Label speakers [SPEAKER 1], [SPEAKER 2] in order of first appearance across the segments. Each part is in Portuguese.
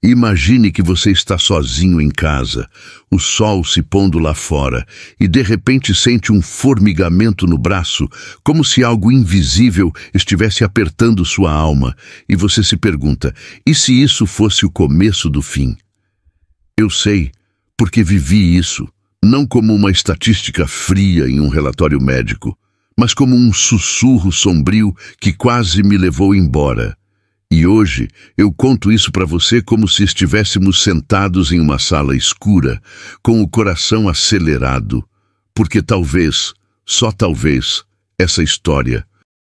[SPEAKER 1] Imagine que você está sozinho em casa, o sol se pondo lá fora, e de repente sente um formigamento no braço, como se algo invisível estivesse apertando sua alma, e você se pergunta, e se isso fosse o começo do fim? Eu sei, porque vivi isso, não como uma estatística fria em um relatório médico, mas como um sussurro sombrio que quase me levou embora. E hoje eu conto isso para você como se estivéssemos sentados em uma sala escura, com o coração acelerado, porque talvez, só talvez, essa história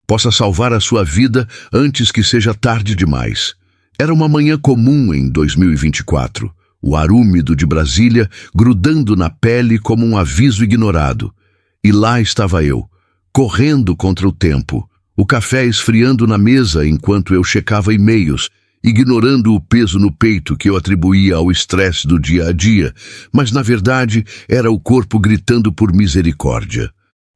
[SPEAKER 1] possa salvar a sua vida antes que seja tarde demais. Era uma manhã comum em 2024, o ar úmido de Brasília grudando na pele como um aviso ignorado. E lá estava eu, correndo contra o tempo, o café esfriando na mesa enquanto eu checava e-mails, ignorando o peso no peito que eu atribuía ao estresse do dia a dia, mas na verdade era o corpo gritando por misericórdia.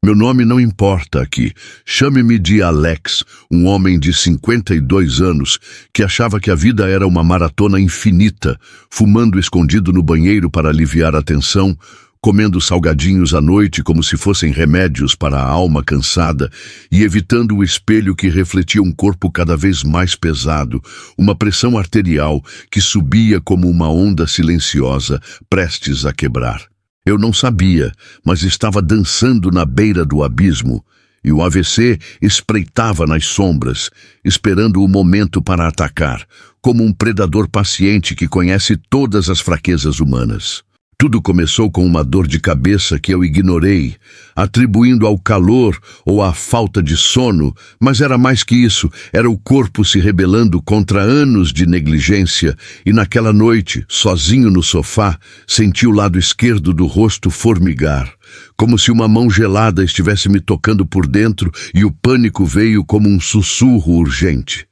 [SPEAKER 1] Meu nome não importa aqui. Chame-me de Alex, um homem de 52 anos que achava que a vida era uma maratona infinita, fumando escondido no banheiro para aliviar a tensão, comendo salgadinhos à noite como se fossem remédios para a alma cansada e evitando o espelho que refletia um corpo cada vez mais pesado, uma pressão arterial que subia como uma onda silenciosa, prestes a quebrar. Eu não sabia, mas estava dançando na beira do abismo, e o AVC espreitava nas sombras, esperando o momento para atacar, como um predador paciente que conhece todas as fraquezas humanas. Tudo começou com uma dor de cabeça que eu ignorei, atribuindo ao calor ou à falta de sono, mas era mais que isso, era o corpo se rebelando contra anos de negligência, e naquela noite, sozinho no sofá, senti o lado esquerdo do rosto formigar, como se uma mão gelada estivesse me tocando por dentro e o pânico veio como um sussurro urgente.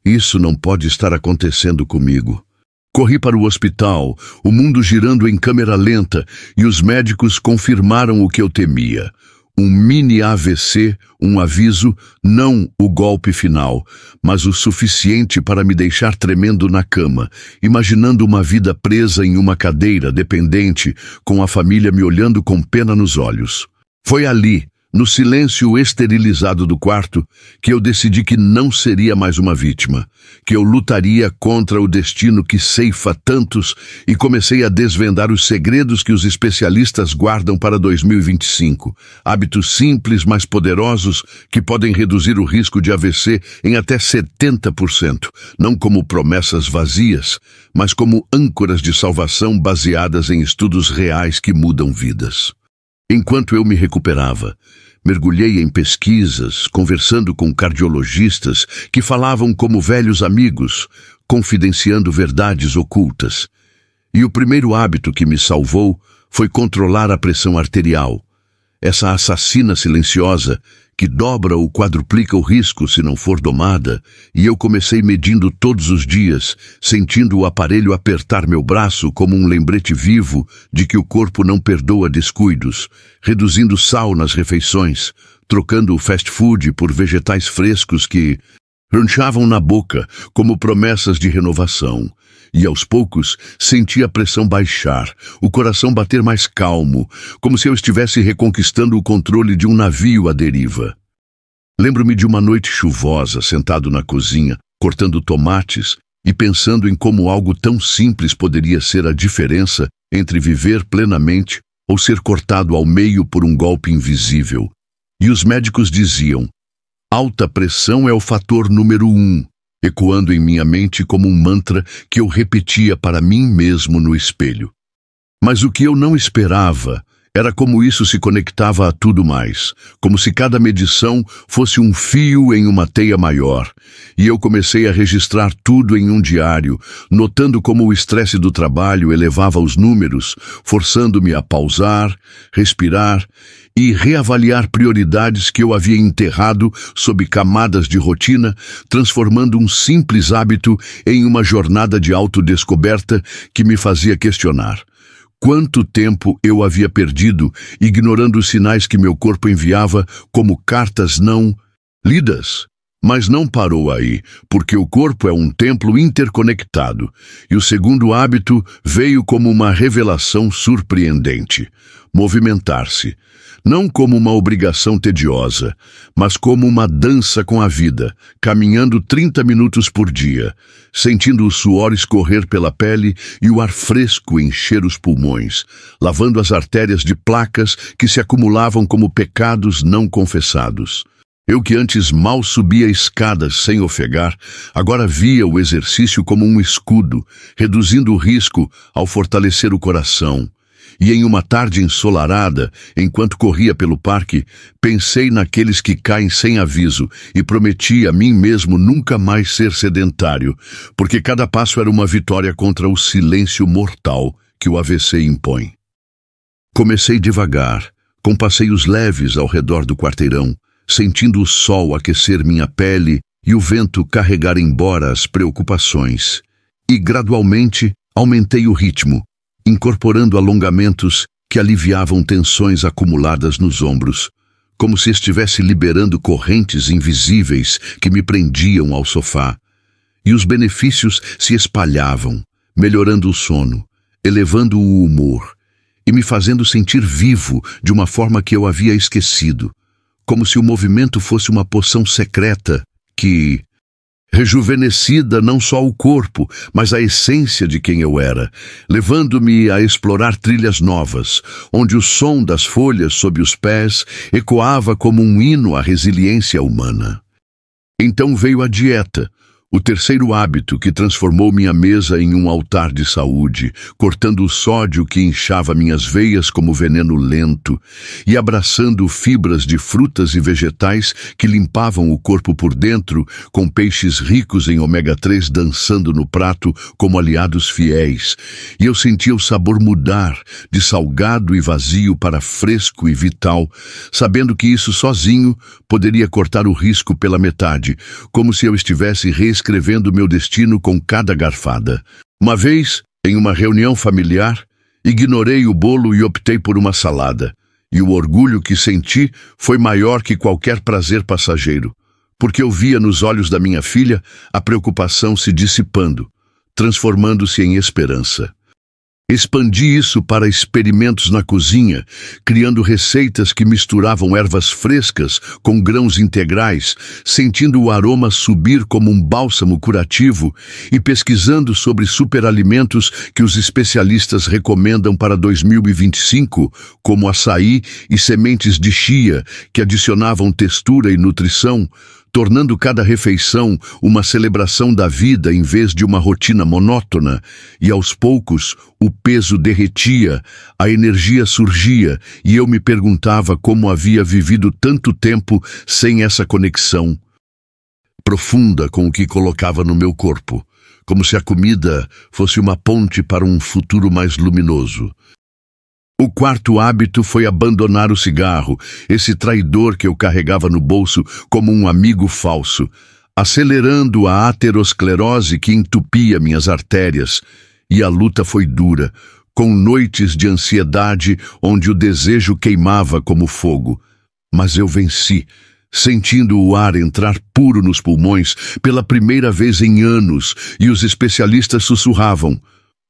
[SPEAKER 1] Isso não pode estar acontecendo comigo. Corri para o hospital, o mundo girando em câmera lenta, e os médicos confirmaram o que eu temia. Um mini AVC, um aviso, não o golpe final, mas o suficiente para me deixar tremendo na cama, imaginando uma vida presa em uma cadeira dependente, com a família me olhando com pena nos olhos. Foi ali, no silêncio esterilizado do quarto, que eu decidi que não seria mais uma vítima, que eu lutaria contra o destino que ceifa tantos e comecei a desvendar os segredos que os especialistas guardam para 2025. Hábitos simples, mas poderosos, que podem reduzir o risco de AVC em até 70%, não como promessas vazias, mas como âncoras de salvação baseadas em estudos reais que mudam vidas. Enquanto eu me recuperava, mergulhei em pesquisas, conversando com cardiologistas que falavam como velhos amigos, confidenciando verdades ocultas. E o primeiro hábito que me salvou foi controlar a pressão arterial. Essa assassina silenciosa que dobra ou quadruplica o risco se não for domada, e eu comecei medindo todos os dias, sentindo o aparelho apertar meu braço como um lembrete vivo de que o corpo não perdoa descuidos, reduzindo sal nas refeições, trocando o fast food por vegetais frescos que ranchavam na boca como promessas de renovação. E aos poucos senti a pressão baixar, o coração bater mais calmo, como se eu estivesse reconquistando o controle de um navio à deriva. Lembro-me de uma noite chuvosa, sentado na cozinha, cortando tomates e pensando em como algo tão simples poderia ser a diferença entre viver plenamente ou ser cortado ao meio por um golpe invisível. E os médicos diziam: alta pressão é o fator número 1. Ecoando em minha mente como um mantra que eu repetia para mim mesmo no espelho. Mas o que eu não esperava era como isso se conectava a tudo mais, como se cada medição fosse um fio em uma teia maior, e eu comecei a registrar tudo em um diário, notando como o estresse do trabalho elevava os números, forçando-me a pausar, respirar e reavaliar prioridades que eu havia enterrado sob camadas de rotina, transformando um simples hábito em uma jornada de autodescoberta que me fazia questionar. Quanto tempo eu havia perdido, ignorando os sinais que meu corpo enviava como cartas não lidas? Mas não parou aí, porque o corpo é um templo interconectado, e o segundo hábito veio como uma revelação surpreendente: movimentar-se. Não como uma obrigação tediosa, mas como uma dança com a vida, caminhando 30 minutos por dia, sentindo o suor escorrer pela pele e o ar fresco encher os pulmões, lavando as artérias de placas que se acumulavam como pecados não confessados. Eu que antes mal subia escadas sem ofegar, agora via o exercício como um escudo, reduzindo o risco ao fortalecer o coração. E em uma tarde ensolarada, enquanto corria pelo parque, pensei naqueles que caem sem aviso e prometi a mim mesmo nunca mais ser sedentário, porque cada passo era uma vitória contra o silêncio mortal que o AVC impõe. Comecei devagar, com passeios leves ao redor do quarteirão, sentindo o sol aquecer minha pele e o vento carregar embora as preocupações. E gradualmente aumentei o ritmo, incorporando alongamentos que aliviavam tensões acumuladas nos ombros, como se estivesse liberando correntes invisíveis que me prendiam ao sofá. E os benefícios se espalhavam, melhorando o sono, elevando o humor e me fazendo sentir vivo de uma forma que eu havia esquecido, como se o movimento fosse uma poção secreta que rejuvenescida não só o corpo, mas a essência de quem eu era, levando-me a explorar trilhas novas, onde o som das folhas sob os pés ecoava como um hino à resiliência humana. Então veio a dieta, o terceiro hábito que transformou minha mesa em um altar de saúde, cortando o sódio que inchava minhas veias como veneno lento e abraçando fibras de frutas e vegetais que limpavam o corpo por dentro, com peixes ricos em ômega 3 dançando no prato como aliados fiéis. E eu sentia o sabor mudar, de salgado e vazio para fresco e vital, sabendo que isso sozinho poderia cortar o risco pela metade, como se eu estivesse reescrevendo meu destino com cada garfada. Uma vez, em uma reunião familiar, ignorei o bolo e optei por uma salada, e o orgulho que senti foi maior que qualquer prazer passageiro, porque eu via nos olhos da minha filha a preocupação se dissipando, transformando-se em esperança. Expandi isso para experimentos na cozinha, criando receitas que misturavam ervas frescas com grãos integrais, sentindo o aroma subir como um bálsamo curativo e pesquisando sobre superalimentos que os especialistas recomendam para 2025, como açaí e sementes de chia, que adicionavam textura e nutrição, tornando cada refeição uma celebração da vida em vez de uma rotina monótona, e aos poucos o peso derretia, a energia surgia, e eu me perguntava como havia vivido tanto tempo sem essa conexão profunda com o que colocava no meu corpo, como se a comida fosse uma ponte para um futuro mais luminoso. O quarto hábito foi abandonar o cigarro, esse traidor que eu carregava no bolso como um amigo falso, acelerando a aterosclerose que entupia minhas artérias. E a luta foi dura, com noites de ansiedade onde o desejo queimava como fogo. Mas eu venci, sentindo o ar entrar puro nos pulmões pela primeira vez em anos, e os especialistas sussurravam: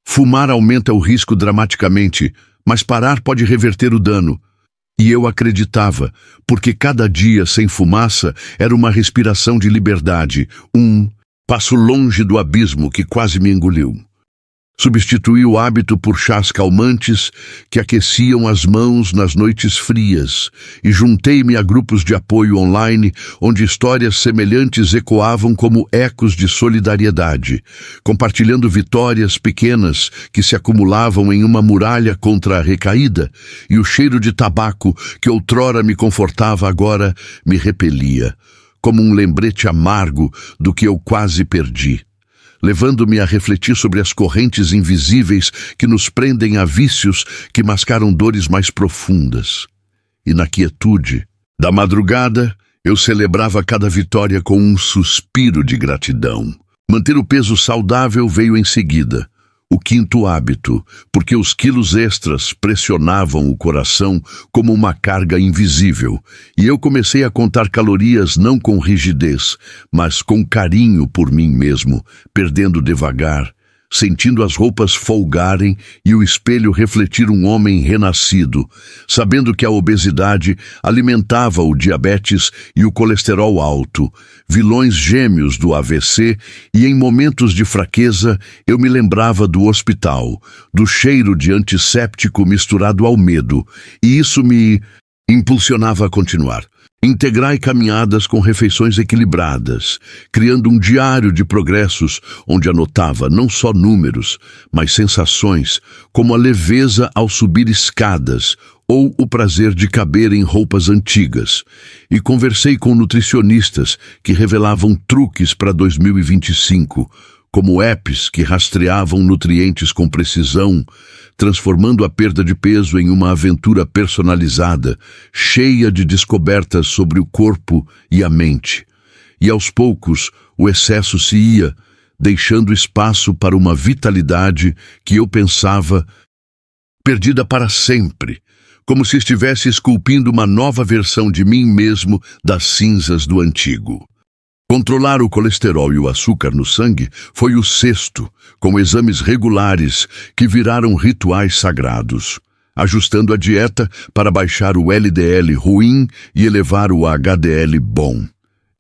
[SPEAKER 1] fumar aumenta o risco dramaticamente, mas parar pode reverter o dano. E eu acreditava, porque cada dia sem fumaça era uma respiração de liberdade, um passo longe do abismo que quase me engoliu. Substituí o hábito por chás calmantes que aqueciam as mãos nas noites frias e juntei-me a grupos de apoio online onde histórias semelhantes ecoavam como ecos de solidariedade, compartilhando vitórias pequenas que se acumulavam em uma muralha contra a recaída, e o cheiro de tabaco que outrora me confortava agora me repelia, como um lembrete amargo do que eu quase perdi, levando-me a refletir sobre as correntes invisíveis que nos prendem a vícios que mascaram dores mais profundas. E na quietude da madrugada, eu celebrava cada vitória com um suspiro de gratidão. Manter o peso saudável veio em seguida. O quinto hábito, porque os quilos extras pressionavam o coração como uma carga invisível, e eu comecei a contar calorias não com rigidez, mas com carinho por mim mesmo, perdendo devagar, sentindo as roupas folgarem e o espelho refletir um homem renascido, sabendo que a obesidade alimentava o diabetes e o colesterol alto, vilões gêmeos do AVC, e em momentos de fraqueza eu me lembrava do hospital, do cheiro de antisséptico misturado ao medo, e isso me impulsionava a continuar. Integrai caminhadas com refeições equilibradas, criando um diário de progressos onde anotava não só números, mas sensações, como a leveza ao subir escadas ou o prazer de caber em roupas antigas. E conversei com nutricionistas que revelavam truques para 2025, como apps que rastreavam nutrientes com precisão, transformando a perda de peso em uma aventura personalizada, cheia de descobertas sobre o corpo e a mente. E aos poucos, o excesso se ia, deixando espaço para uma vitalidade que eu pensava perdida para sempre, como se estivesse esculpindo uma nova versão de mim mesmo das cinzas do antigo. Controlar o colesterol e o açúcar no sangue foi o sexto, com exames regulares que viraram rituais sagrados, ajustando a dieta para baixar o LDL ruim e elevar o HDL bom,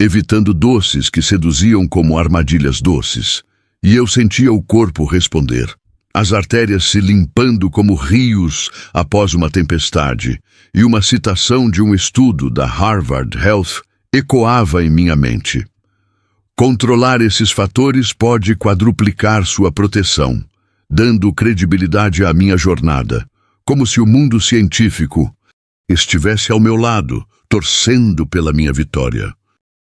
[SPEAKER 1] evitando doces que seduziam como armadilhas doces. E eu sentia o corpo responder, as artérias se limpando como rios após uma tempestade, e uma citação de um estudo da Harvard Health ecoava em minha mente. Controlar esses fatores pode quadruplicar sua proteção, dando credibilidade à minha jornada, como se o mundo científico estivesse ao meu lado, torcendo pela minha vitória.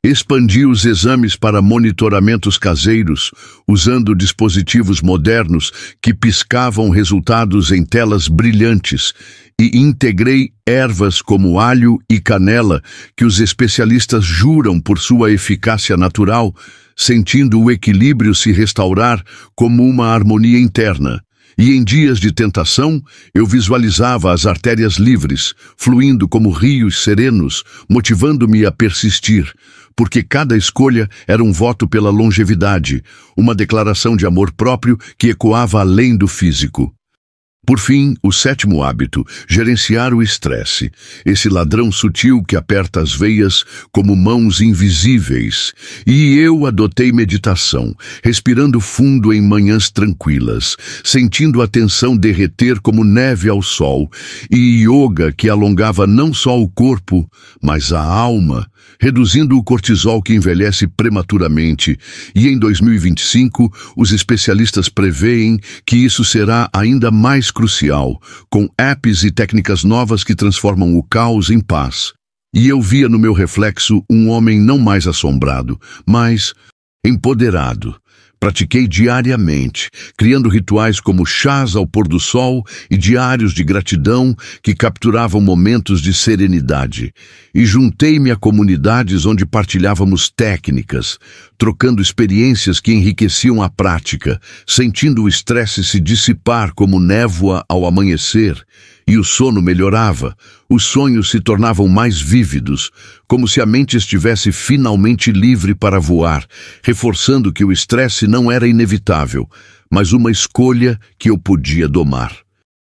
[SPEAKER 1] Expandi os exames para monitoramentos caseiros, usando dispositivos modernos que piscavam resultados em telas brilhantes, e integrei ervas como alho e canela que os especialistas juram por sua eficácia natural, sentindo o equilíbrio se restaurar como uma harmonia interna. E em dias de tentação, eu visualizava as artérias livres, fluindo como rios serenos, motivando-me a persistir, porque cada escolha era um voto pela longevidade, uma declaração de amor próprio que ecoava além do físico. Por fim, o sétimo hábito, gerenciar o estresse, esse ladrão sutil que aperta as veias como mãos invisíveis. E eu adotei meditação, respirando fundo em manhãs tranquilas, sentindo a tensão derreter como neve ao sol, e yoga que alongava não só o corpo, mas a alma, reduzindo o cortisol que envelhece prematuramente. E em 2025, os especialistas preveem que isso será ainda mais crucial, com apps e técnicas novas que transformam o caos em paz. E eu via no meu reflexo um homem não mais assombrado, mas empoderado. Pratiquei diariamente, criando rituais como chás ao pôr do sol e diários de gratidão que capturavam momentos de serenidade. E juntei-me a comunidades onde partilhávamos técnicas, trocando experiências que enriqueciam a prática, sentindo o estresse se dissipar como névoa ao amanhecer. E o sono melhorava, os sonhos se tornavam mais vívidos, como se a mente estivesse finalmente livre para voar, reforçando que o estresse não era inevitável, mas uma escolha que eu podia domar.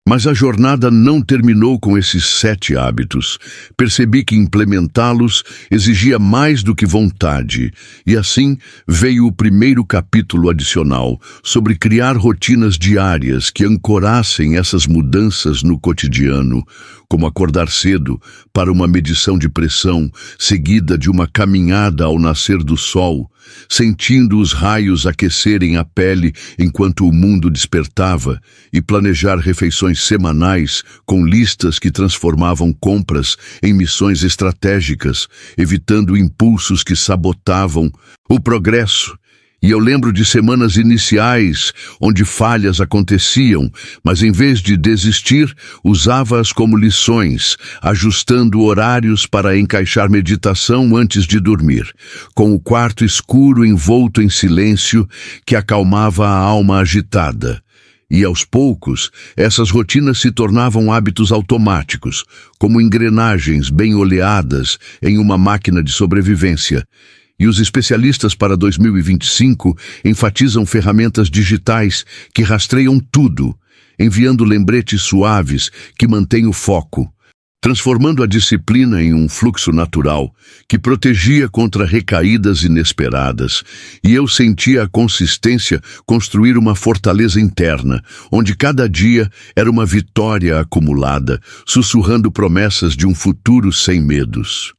[SPEAKER 1] Mas a jornada não terminou com esses 7 hábitos. Percebi que implementá-los exigia mais do que vontade, e assim veio o primeiro capítulo adicional, sobre criar rotinas diárias que ancorassem essas mudanças no cotidiano, como acordar cedo para uma medição de pressão, seguida de uma caminhada ao nascer do sol, sentindo os raios aquecerem a pele enquanto o mundo despertava, e planejar refeições semanais com listas que transformavam compras em missões estratégicas, evitando impulsos que sabotavam o progresso. E eu lembro de semanas iniciais onde falhas aconteciam, mas em vez de desistir, usava-as como lições, ajustando horários para encaixar meditação antes de dormir, com o quarto escuro envolto em silêncio que acalmava a alma agitada. E aos poucos, essas rotinas se tornavam hábitos automáticos, como engrenagens bem oleadas em uma máquina de sobrevivência. E os especialistas para 2025 enfatizam ferramentas digitais que rastreiam tudo, enviando lembretes suaves que mantêm o foco, transformando a disciplina em um fluxo natural que protegia contra recaídas inesperadas, e eu sentia a consistência construir uma fortaleza interna, onde cada dia era uma vitória acumulada, sussurrando promessas de um futuro sem medos.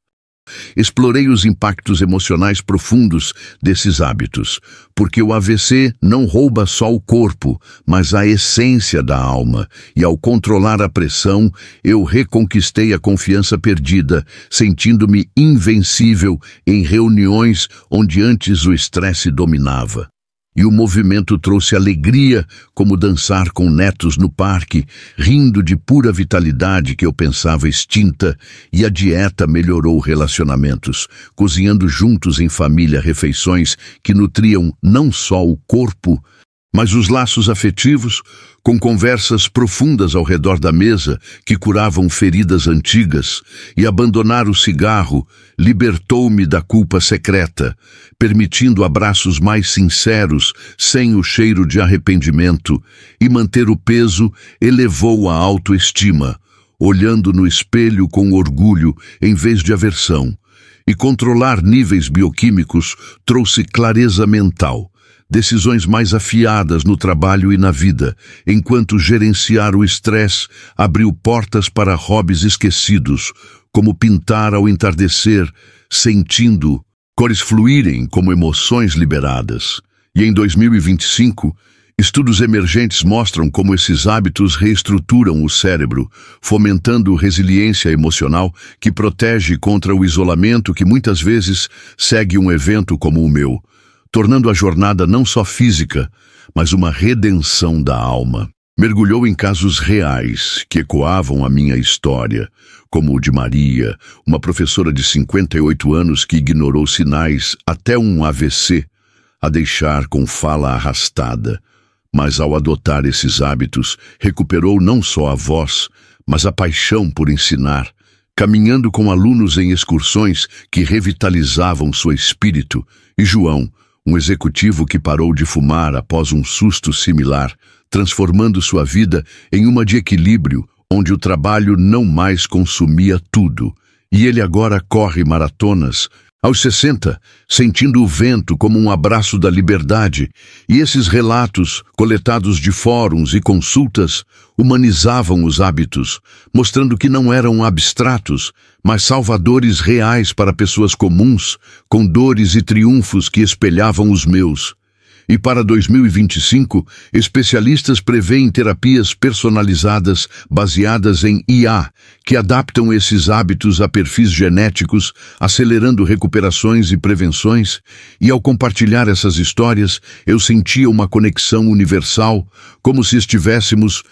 [SPEAKER 1] Explorei os impactos emocionais profundos desses hábitos, porque o AVC não rouba só o corpo, mas a essência da alma, e ao controlar a pressão, eu reconquistei a confiança perdida, sentindo-me invencível em reuniões onde antes o estresse dominava. E o movimento trouxe alegria, como dançar com netos no parque, rindo de pura vitalidade que eu pensava extinta, e a dieta melhorou relacionamentos, cozinhando juntos em família refeições que nutriam não só o corpo, mas os laços afetivos, com conversas profundas ao redor da mesa que curavam feridas antigas, e abandonar o cigarro libertou-me da culpa secreta, permitindo abraços mais sinceros, sem o cheiro de arrependimento, e manter o peso elevou a autoestima, olhando no espelho com orgulho em vez de aversão, e controlar níveis bioquímicos trouxe clareza mental, decisões mais afiadas no trabalho e na vida, enquanto gerenciar o estresse abriu portas para hobbies esquecidos, como pintar ao entardecer, sentindo cores fluírem como emoções liberadas. E em 2025, estudos emergentes mostram como esses hábitos reestruturam o cérebro, fomentando resiliência emocional que protege contra o isolamento que muitas vezes segue um evento como o meu, tornando a jornada não só física, mas uma redenção da alma. Mergulhou em casos reais que ecoavam a minha história, como o de Maria, uma professora de 58 anos que ignorou sinais até um AVC, a deixar com fala arrastada. Mas ao adotar esses hábitos, recuperou não só a voz, mas a paixão por ensinar, caminhando com alunos em excursões que revitalizavam seu espírito, e João, um executivo que parou de fumar após um susto similar, transformando sua vida em uma de equilíbrio, onde o trabalho não mais consumia tudo, e ele agora corre maratonas, aos 60, sentindo o vento como um abraço da liberdade, e esses relatos, coletados de fóruns e consultas, humanizavam os hábitos, mostrando que não eram abstratos, mas salvadores reais para pessoas comuns, com dores e triunfos que espelhavam os meus. E para 2025, especialistas prevêem terapias personalizadas baseadas em IA, que adaptam esses hábitos a perfis genéticos, acelerando recuperações e prevenções. E ao compartilhar essas histórias, eu sentia uma conexão universal, como se estivéssemos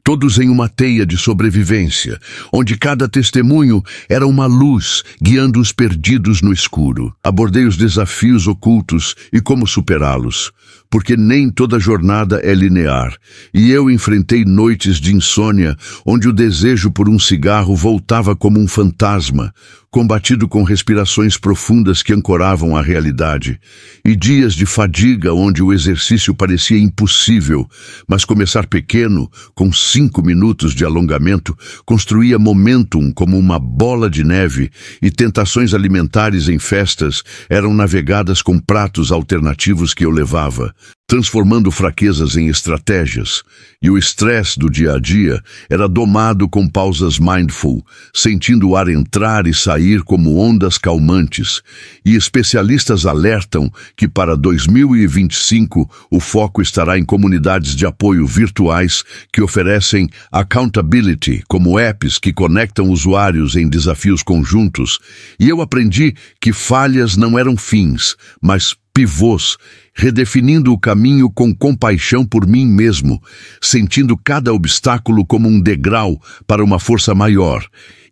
[SPEAKER 1] todos em uma teia de sobrevivência, onde cada testemunho era uma luz guiando os perdidos no escuro. Abordei os desafios ocultos e como superá-los, porque nem toda jornada é linear, e eu enfrentei noites de insônia, onde o desejo por um cigarro voltava como um fantasma, combatido com respirações profundas que ancoravam a realidade, e dias de fadiga onde o exercício parecia impossível, mas começar pequeno, com 5 minutos de alongamento, construía momentum como uma bola de neve, e tentações alimentares em festas eram navegadas com pratos alternativos que eu levava, transformando fraquezas em estratégias, e o estresse do dia a dia era domado com pausas mindful, sentindo o ar entrar e sair como ondas calmantes, e especialistas alertam que para 2025 o foco estará em comunidades de apoio virtuais que oferecem accountability, como apps que conectam usuários em desafios conjuntos, e eu aprendi que falhas não eram fins, mas pivôs, redefinindo o caminho com compaixão por mim mesmo, sentindo cada obstáculo como um degrau para uma força maior.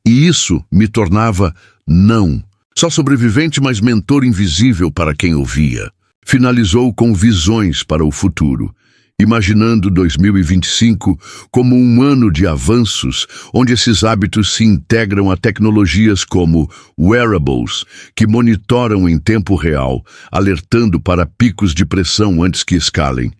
[SPEAKER 1] E isso me tornava, não só sobrevivente, mas mentor invisível para quem ouvia. Finalizou com visões para o futuro. imaginando 2025 como um ano de avanços, onde esses hábitos se integram a tecnologias como wearables, que monitoram em tempo real, alertando para picos de pressão antes que escalem,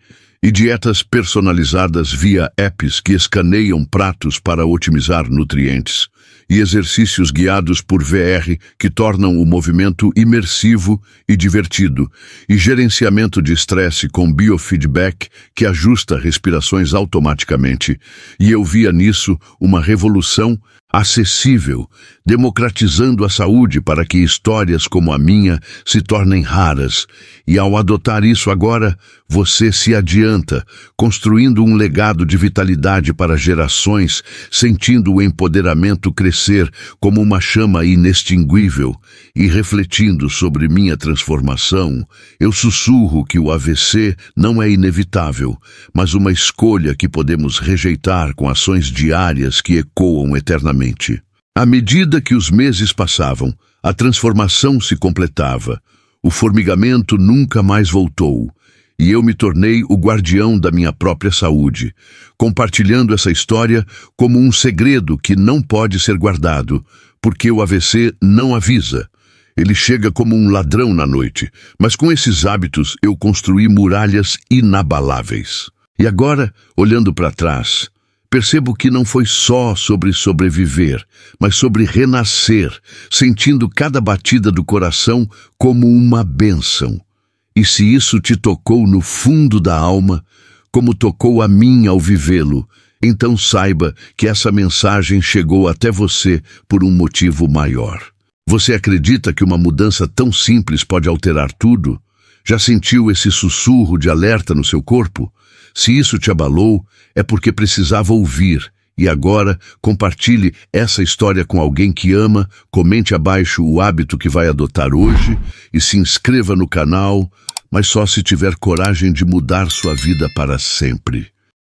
[SPEAKER 1] e dietas personalizadas via apps que escaneiam pratos para otimizar nutrientes, e exercícios guiados por VR que tornam o movimento imersivo e divertido, e gerenciamento de estresse com biofeedback que ajusta respirações automaticamente. E eu via nisso uma revolução acessível, democratizando a saúde para que histórias como a minha se tornem raras. E ao adotar isso agora, você se adianta, construindo um legado de vitalidade para gerações, sentindo o empoderamento crescer como uma chama inextinguível. E refletindo sobre minha transformação, eu sussurro que o AVC não é inevitável, mas uma escolha que podemos rejeitar com ações diárias que ecoam eternamente. À medida que os meses passavam, a transformação se completava. O formigamento nunca mais voltou, e eu me tornei o guardião da minha própria saúde, compartilhando essa história como um segredo que não pode ser guardado, porque o AVC não avisa. Ele chega como um ladrão na noite, mas com esses hábitos eu construí muralhas inabaláveis. E agora, olhando para trás, percebo que não foi só sobre sobreviver, mas sobre renascer, sentindo cada batida do coração como uma bênção. E se isso te tocou no fundo da alma, como tocou a mim ao vivê-lo, então saiba que essa mensagem chegou até você por um motivo maior. Você acredita que uma mudança tão simples pode alterar tudo? Já sentiu esse sussurro de alerta no seu corpo? Se isso te abalou, é porque precisava ouvir. E agora, compartilhe essa história com alguém que ama, comente abaixo o hábito que vai adotar hoje e se inscreva no canal, mas só se tiver coragem de mudar sua vida para sempre.